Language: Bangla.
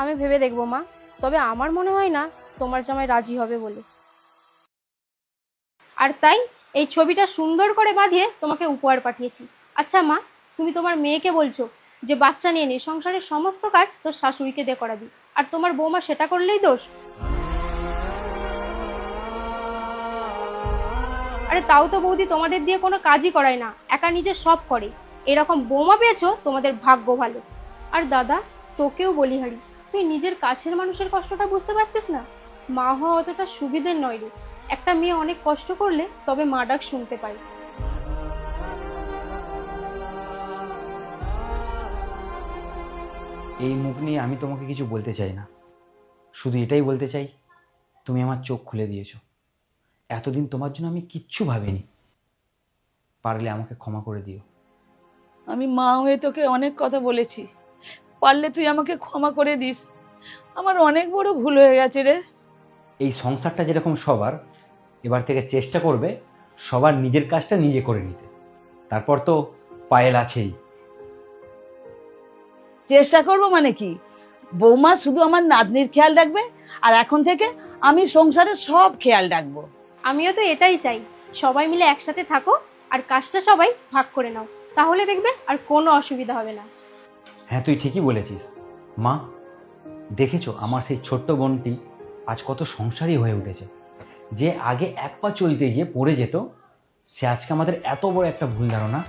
আমি ভেবে দেখবো মা, তবে আমার মনে হয় না তোমার জামাই রাজি হবে বলে। আর তাই এই ছবিটা সুন্দর করে বাঁধিয়ে তোমাকে উপহার পাঠিয়েছি। আচ্ছা মা, তুমি তোমার মেয়েকে বলছো যে বাচ্চা নিয়ে নে, সংসারের সমস্ত কাজ তোর শাশুড়িকে দিয়ে করাবি, আর তোমার বৌমা সেটা করলেই দোষ? আরে তাও তো বৌদি তোমাদের দিয়ে কোনো কাজই করায় না, একা নিজে সব করে। এরকম বৌমা পেয়েছো, তোমাদের ভাগ্য ভালো। আর দাদা, তোকেও বলি হারি, তুই নিজের কাছের মানুষের কষ্টটা বুঝতে পারছিস না? মা হওয়া অতটা সুবিধের নয় রে। একটা মেয়ে অনেক কষ্ট করলে তবে মা ডাক শুনতে পায়। এই মুখ নিয়ে আমি তোমাকে কিছু বলতে চাই না, শুধু এটাই বলতে চাই তুমি আমার চোখ খুলে দিয়েছো। এতদিন তোমার জন্য আমি কিচ্ছু ভাবিনি, পারলে আমাকে ক্ষমা করে দিও। আমি মা হয়ে তোকে অনেক কথা বলেছি, পারলে তুই আমাকে ক্ষমা করে দিস। আমার অনেক বড় ভুল হয়ে গেছে রে। এই সংসারটা যেরকম সবার, এবার থেকে চেষ্টা করবে সবার নিজের কাজটা নিজে করে নিতে। তারপর তো পায়েল আছেই। চেষ্টা করবো মানে কি? বৌমা শুধু আমার নাতনির খেয়াল রাখবে, আর এখন থেকে আমি সংসারের সব খেয়াল রাখবো। আমিও তো এটাই চাই, সবাই মিলে একসাথে থাকো আর কাজটা সবাই ভাগ করে নাও, তাহলে দেখবে আর কোনো অসুবিধা হবে না। হ্যাঁ, তুই ঠিকই বলেছিস মা। দেখেছো আমার সেই ছোট্ট বোনটি আজ কত সংসারী হয়ে উঠেছে। যে আগে এক পা চলতে গিয়ে পড়ে যেত, সে আজকে আমাদের এত বড় একটা ভুল ধারণা